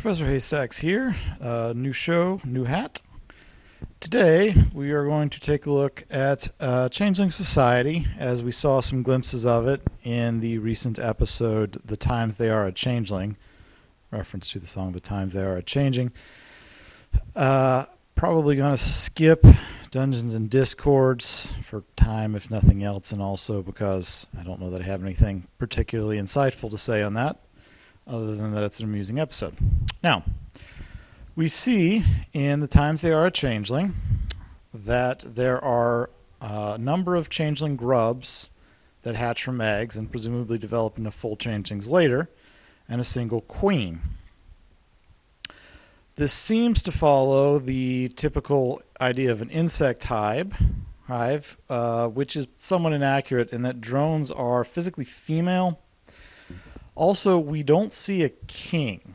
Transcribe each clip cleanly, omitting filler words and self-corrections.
Professor Haystacks here. New show, new hat. Today we are going to take a look at Changeling Society, as we saw some glimpses of it in the recent episode, The Times They Are A-Changeling, reference to the song The Times They Are A-Changing. Probably going to skip Dungeons and Discords for time, if nothing else, and also because I don't know that I have anything particularly insightful to say on that, other than that it's an amusing episode. Now, we see in The Times They Are A-Changeling that there are a number of changeling grubs that hatch from eggs and presumably develop into full changelings later, and a single queen. This seems to follow the typical idea of an insect hive, which is somewhat inaccurate in that drones are physically female. Also, we don't see a king.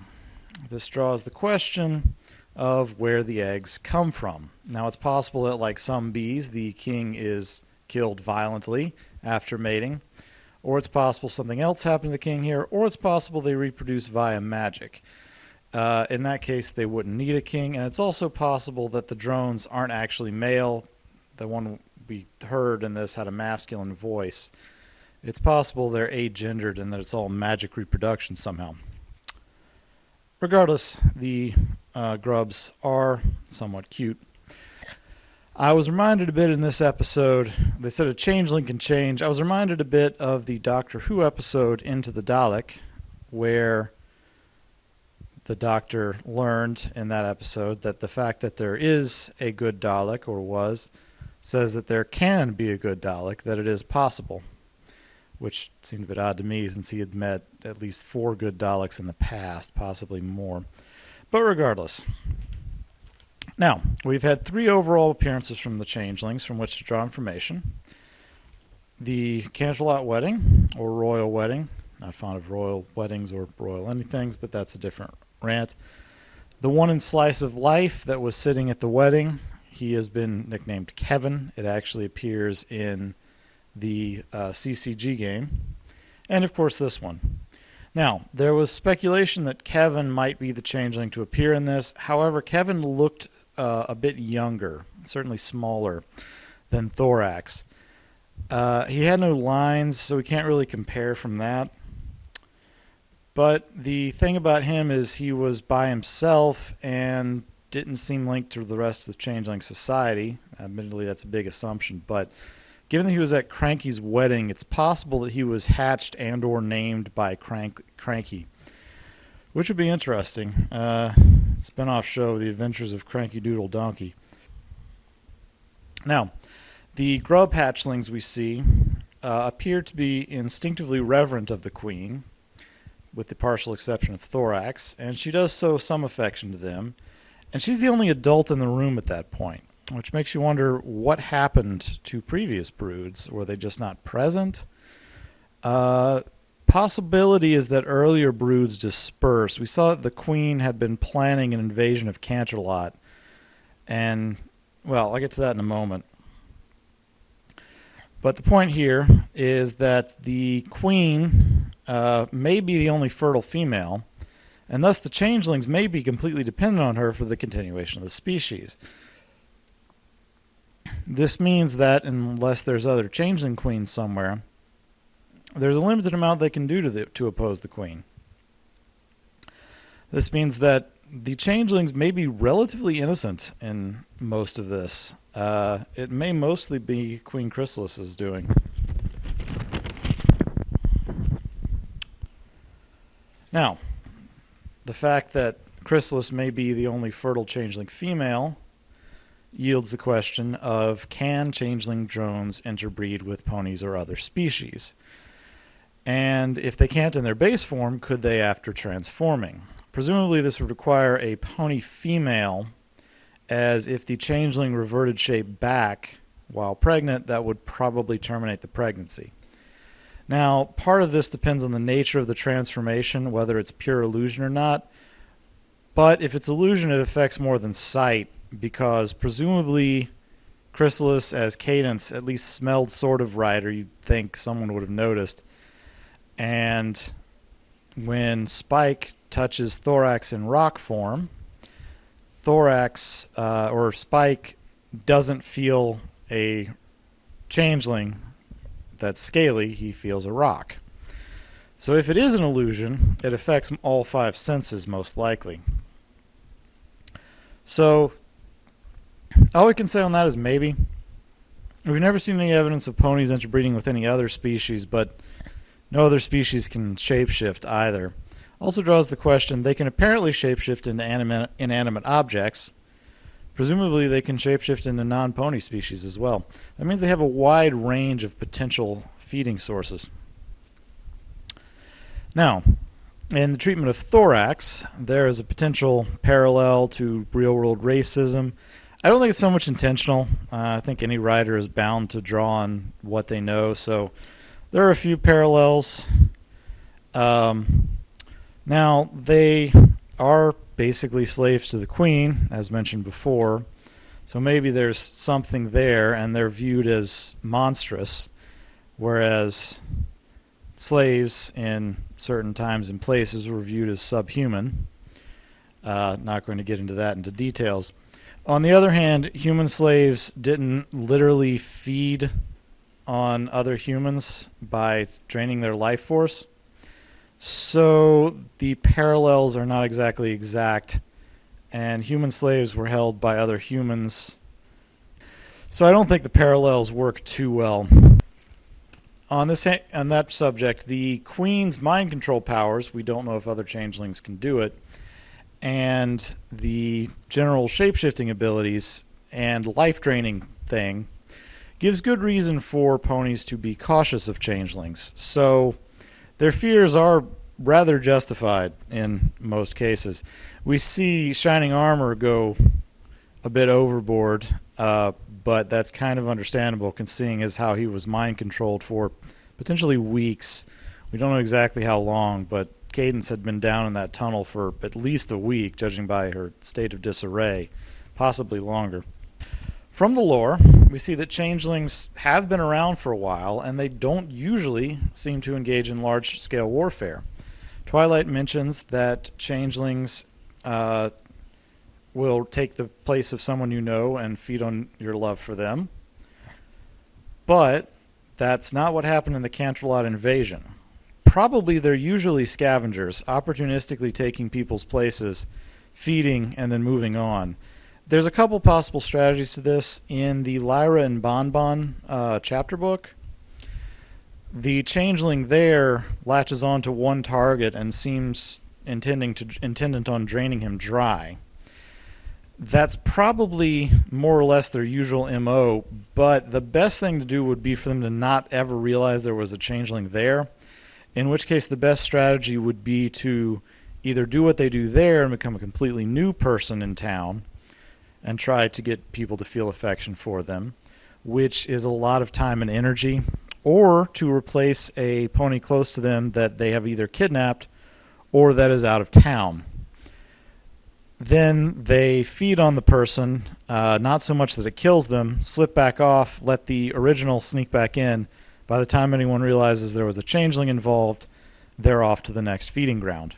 This draws the question of where the eggs come from. Now, it's possible that, like some bees, the king is killed violently after mating, or it's possible something else happened to the king here, or it's possible they reproduce via magic. In that case, they wouldn't need a king, and it's also possible that the drones aren't actually male. The one we heard in this had a masculine voice. It's possible they're agendered and that it's all magic reproduction somehow. Regardless, the grubs are somewhat cute. I was reminded a bit in this episode, they said a changeling can change. I was reminded a bit of the Doctor Who episode Into the Dalek, where the Doctor learned in that episode that the fact that there is a good Dalek, or was, says that there can be a good Dalek, that it is possible. Which seemed a bit odd to me, since he had met at least 4 good Daleks in the past, possibly more. But regardless. Now, we've had 3 overall appearances from the Changelings from which to draw information. The Canterlot Wedding, or Royal Wedding. Not fond of royal weddings or royal anythings, but that's a different rant. The one in Slice of Life that was sitting at the wedding, he has been nicknamed Kevin. It actually appears in the CCG game, and of course this one. Now, there was speculation that Kevin might be the changeling to appear in this. However, Kevin looked a bit younger, certainly smaller than Thorax. He had no lines, so we can't really compare from that. But the thing about him is he was by himself and didn't seem linked to the rest of the Changeling Society. Admittedly, that's a big assumption, but given that he was at Cranky's wedding, it's possible that he was hatched and or named by Cranky, which would be interesting. Spin-off show, The Adventures of Cranky Doodle Donkey. Now, the grub hatchlings we see appear to be instinctively reverent of the queen, with the partial exception of Thorax, and she does show some affection to them, and she's the only adult in the room at that point, which makes you wonder what happened to previous broods. Were they just not present? Possibility is that earlier broods dispersed. We saw that the queen had been planning an invasion of Canterlot, and, well, I'll get to that in a moment. But the point here is that the queen may be the only fertile female, and thus the changelings may be completely dependent on her for the continuation of the species. This means that, unless there's other changeling queens somewhere, there's a limited amount they can do to oppose the queen. This means that the changelings may be relatively innocent in most of this. It may mostly be Queen Chrysalis's doing. Now, the fact that Chrysalis may be the only fertile changeling female yields the question of, can changeling drones interbreed with ponies or other species? And if they can't in their base form, could they after transforming? Presumably this would require a pony female, as if the changeling reverted shape back while pregnant, that would probably terminate the pregnancy. Now, part of this depends on the nature of the transformation, whether it's pure illusion or not. But if it's illusion, it affects more than sight, because presumably Chrysalis as Cadence at least smelled sort of right, or you'd think someone would have noticed. And when Spike touches Thorax in rock form, Thorax or Spike doesn't feel a changeling that's scaly, he feels a rock. So if it is an illusion, it affects all 5 senses most likely. So all we can say on that is maybe. We've never seen any evidence of ponies interbreeding with any other species, but no other species can shapeshift either. Also draws the question, they can apparently shapeshift into inanimate objects. Presumably they can shapeshift into non-pony species as well. That means they have a wide range of potential feeding sources. Now, in the treatment of Thorax, there is a potential parallel to real-world racism. I don't think it's so much intentional. I think any writer is bound to draw on what they know, so there are a few parallels. Now, they are basically slaves to the queen, as mentioned before, so maybe there's something there, and they're viewed as monstrous, whereas slaves in certain times and places were viewed as subhuman. Not going to get into that into details. On the other hand, human slaves didn't literally feed on other humans by draining their life force. So the parallels are not exactly exact, and human slaves were held by other humans. So I don't think the parallels work too well. On that subject, the Queen's mind control powers, we don't know if other changelings can do it, and the general shapeshifting abilities and life-draining thing gives good reason for ponies to be cautious of changelings. So their fears are rather justified in most cases. We see Shining Armor go a bit overboard, but that's kind of understandable considering as how he was mind controlled for potentially weeks. We don't know exactly how long, but Cadence had been down in that tunnel for at least a week, judging by her state of disarray, possibly longer. From the lore, we see that changelings have been around for a while, and they don't usually seem to engage in large-scale warfare. Twilight mentions that changelings will take the place of someone you know and feed on your love for them. But that's not what happened in the Canterlot invasion. Probably they're usually scavengers, opportunistically taking people's places, feeding, and then moving on. There's a couple possible strategies to this. In the Lyra and Bonbon chapter book, the changeling there latches on to one target and seems intendant on draining him dry. That's probably more or less their usual MO, but the best thing to do would be for them to not ever realize there was a changeling there, in which case the best strategy would be to either do what they do there and become a completely new person in town and try to get people to feel affection for them, which is a lot of time and energy, or to replace a pony close to them that they have either kidnapped or that is out of town. Then they feed on the person, not so much that it kills them, slip back off, let the original sneak back in. By the time anyone realizes there was a changeling involved, they're off to the next feeding ground.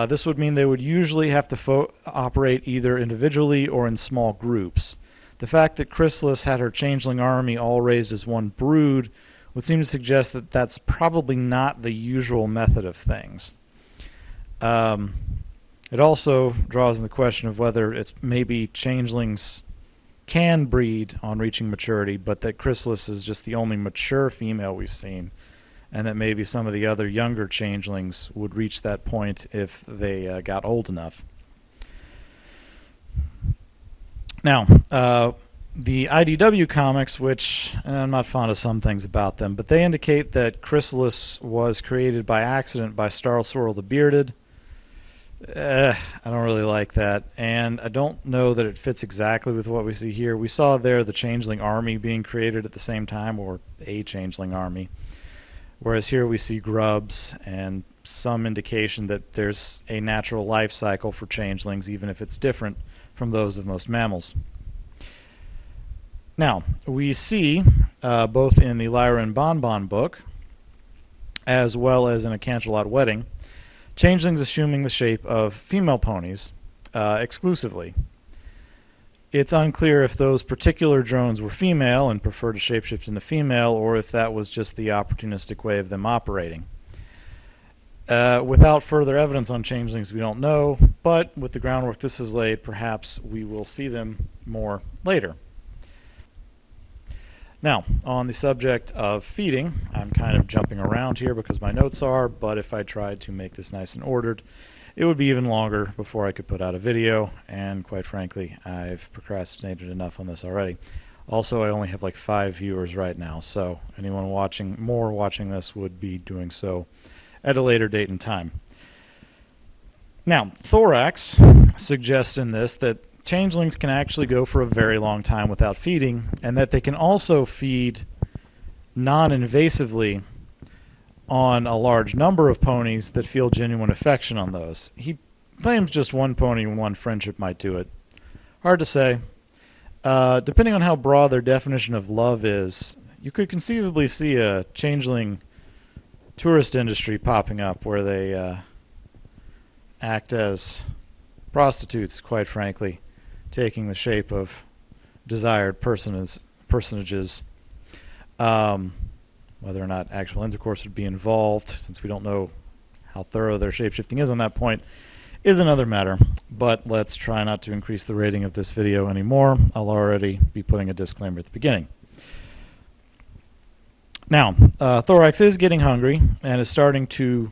This would mean they would usually have to operate either individually or in small groups. The fact that Chrysalis had her changeling army all raised as one brood would seem to suggest that that's probably not the usual method of things. It also draws in the question of whether it's maybe changelings can breed on reaching maturity, but that Chrysalis is just the only mature female we've seen, and that maybe some of the other younger changelings would reach that point if they got old enough. Now, the IDW comics, which I'm not fond of some things about them, but they indicate that Chrysalis was created by accident by Starswirl the Bearded. I don't really like that, and I don't know that it fits exactly with what we see here. We saw there the changeling army being created at the same time, or a changeling army, whereas here we see grubs and some indication that there's a natural life cycle for changelings, even if it's different from those of most mammals. Now, we see, both in the Lyra and Bonbon book, as well as in A Canterlot Wedding, changelings assuming the shape of female ponies exclusively. It's unclear if those particular drones were female and preferred to shapeshift into female, or if that was just the opportunistic way of them operating. Without further evidence on changelings, we don't know, but with the groundwork this has laid, perhaps we will see them more later. Now, on the subject of feeding, I'm kind of jumping around here because my notes are, but if I tried to make this nice and ordered, it would be even longer before I could put out a video, and quite frankly, I've procrastinated enough on this already. Also, I only have like 5 viewers right now, so anyone watching this would be doing so at a later date and time. Now, Thorax suggests in this that changelings can actually go for a very long time without feeding, and that they can also feed non-invasively on a large number of ponies that feel genuine affection on those. He claims just one pony and one friendship might do it. Hard to say. Depending on how broad their definition of love is, you could conceivably see a changeling tourist industry popping up where they act as prostitutes, quite frankly, taking the shape of desired personages. Whether or not actual intercourse would be involved, since we don't know how thorough their shapeshifting is on that point, is another matter. But let's try not to increase the rating of this video anymore. I'll already be putting a disclaimer at the beginning. Now, Thorax is getting hungry and is starting to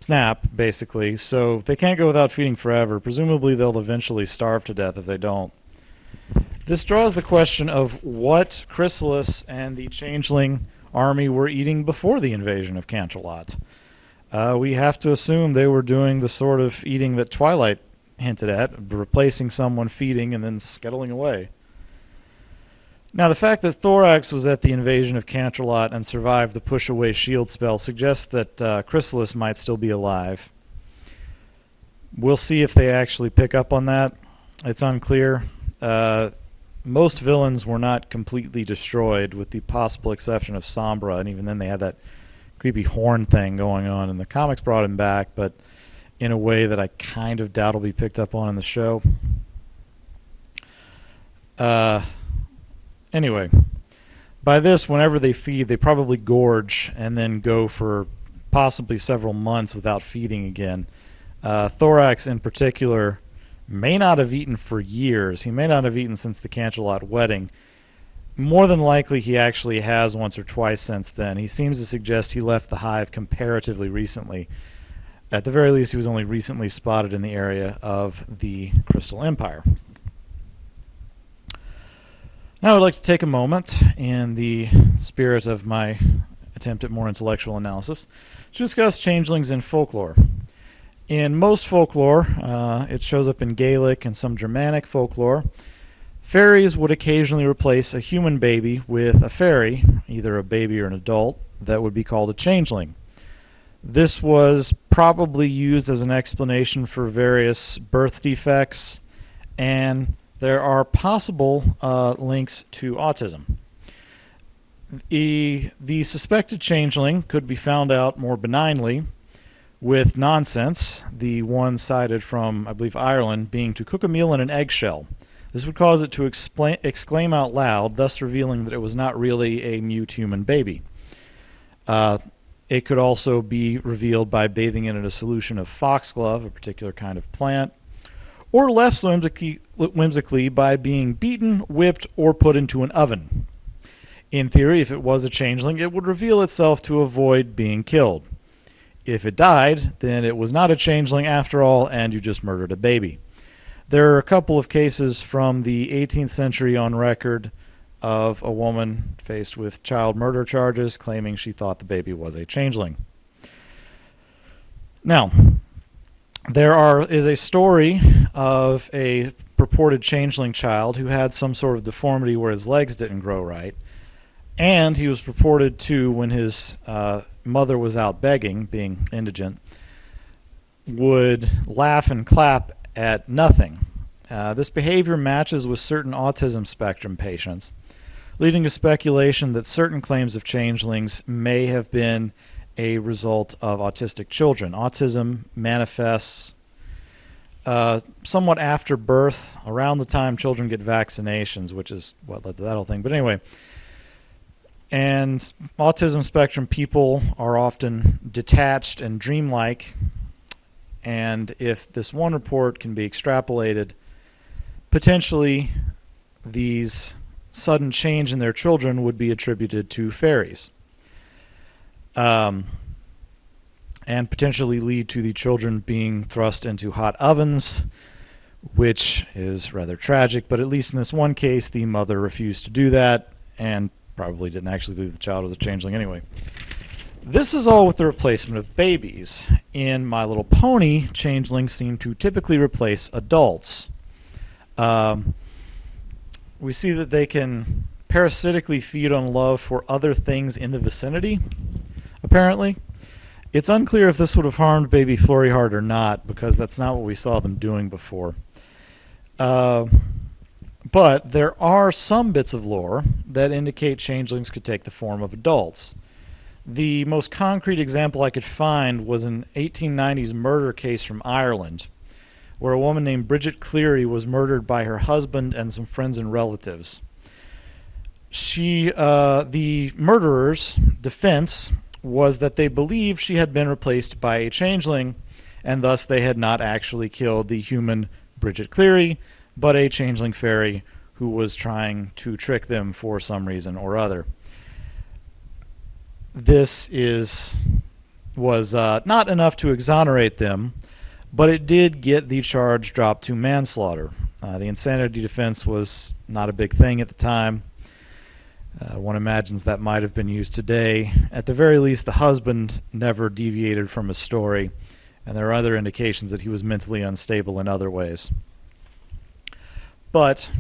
snap, basically, so they can't go without feeding forever. Presumably they'll eventually starve to death if they don't. This draws the question of what Chrysalis and the changeling army were eating before the invasion of Canterlot. We have to assume they were doing the sort of eating that Twilight hinted at, replacing someone, feeding, and then scuttling away. Now, the fact that Thorax was at the invasion of Canterlot and survived the push-away shield spell suggests that Chrysalis might still be alive. We'll see if they actually pick up on that. It's unclear. Most villains were not completely destroyed, with the possible exception of Sombra, and even then they had that creepy horn thing going on, and the comics brought him back, but in a way that I kind of doubt will be picked up on in the show. Anyway, by this, whenever they feed, they probably gorge and then go for possibly several months without feeding again. Thorax, in particular, may not have eaten for years. He may not have eaten since the Canterlot Wedding. More than likely, he actually has once or twice since then. He seems to suggest he left the hive comparatively recently. At the very least, he was only recently spotted in the area of the Crystal Empire. Now I'd like to take a moment, in the spirit of my attempt at more intellectual analysis, to discuss changelings in folklore. In most folklore, it shows up in Gaelic and some Germanic folklore. Fairies would occasionally replace a human baby with a fairy, either a baby or an adult, that would be called a changeling. This was probably used as an explanation for various birth defects, and there are possible links to autism. The suspected changeling could be found out more benignly with nonsense, the one cited from, I believe, Ireland, being to cook a meal in an eggshell. This would cause it to exclaim out loud, thus revealing that it was not really a mute human baby. It could also be revealed by bathing it in a solution of foxglove, a particular kind of plant, or less whimsically by being beaten, whipped, or put into an oven. In theory, if it was a changeling, it would reveal itself to avoid being killed. If it died, then it was not a changeling after all, and you just murdered a baby. There are a couple of cases from the 18th century on record of a woman faced with child murder charges claiming she thought the baby was a changeling. Now, there is a story of a purported changeling child who had some sort of deformity where his legs didn't grow right, and he was purported to, when his mother was out begging, being indigent, would laugh and clap at nothing. This behavior matches with certain autism spectrum patients, leading to speculation that certain claims of changelings may have been a result of autistic children. Autism manifests somewhat after birth, around the time children get vaccinations, which is what led to that whole thing. But anyway, and autism spectrum people are often detached and dreamlike, and if this one report can be extrapolated, potentially these sudden change in their children would be attributed to fairies, and potentially lead to the children being thrust into hot ovens, which is rather tragic. But at least in this one case, the mother refused to do that and probably didn't actually believe the child was a changeling anyway. This is all with the replacement of babies. In My Little Pony, changelings seem to typically replace adults. We see that they can parasitically feed on love for other things in the vicinity, apparently. It's unclear if this would have harmed baby Florryheart or not, because that's not what we saw them doing before. But there are some bits of lore that indicate changelings could take the form of adults. The most concrete example I could find was an 1890s murder case from Ireland, where a woman named Bridget Cleary was murdered by her husband and some friends and relatives. The murderer's defense was that they believed she had been replaced by a changeling, and thus they had not actually killed the human Bridget Cleary, but a changeling fairy who was trying to trick them for some reason or other. This was not enough to exonerate them, but it did get the charge dropped to manslaughter. The insanity defense was not a big thing at the time. One imagines that might have been used today. At the very least, the husband never deviated from his story, and there are other indications that he was mentally unstable in other ways. But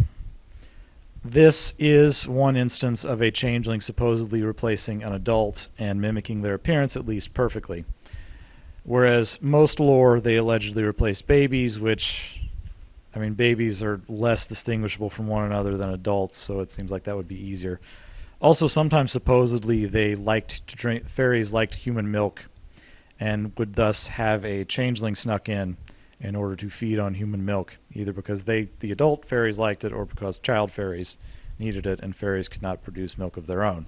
this is one instance of a changeling supposedly replacing an adult and mimicking their appearance at least perfectly. Whereas most lore, they allegedly replaced babies, which, I mean, babies are less distinguishable from one another than adults, so it seems like that would be easier. Also, sometimes supposedly they liked to drink, fairies liked human milk, and would thus have a changeling snuck in order to feed on human milk, either because the adult fairies liked it or because child fairies needed it and fairies could not produce milk of their own.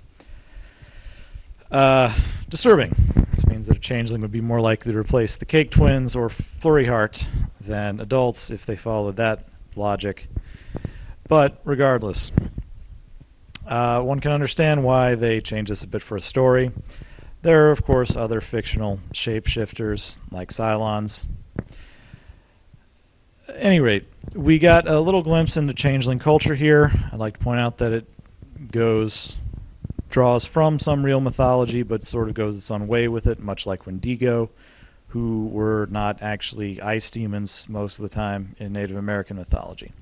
Disturbing. This means that a changeling would be more likely to replace the Cake Twins or Florryheart than adults if they followed that logic. But regardless, one can understand why they changed this a bit for a story. There are, of course, other fictional shapeshifters like Cylons. At any rate, we got a little glimpse into changeling culture here. I'd like to point out that it draws from some real mythology, but sort of goes its own way with it, much like Wendigo, who were not actually ice demons most of the time in Native American mythology.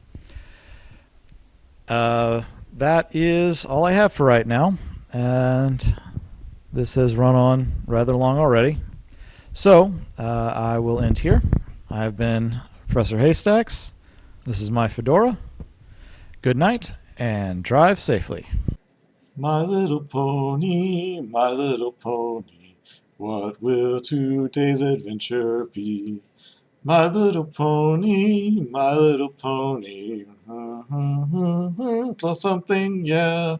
That is all I have for right now, and this has run on rather long already. So I will end here. I've been Professor Haystacks. This is my fedora. Good night, and drive safely. My little pony, what will today's adventure be? My little pony, draw something, yeah.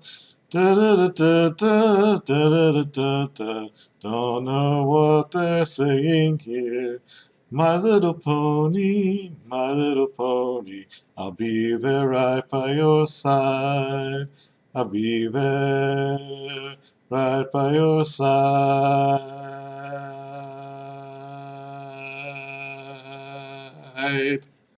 Da da da da da da da da da. Don't know what they're saying here. My little pony, I'll be there right by your side. I'll be there right by your side.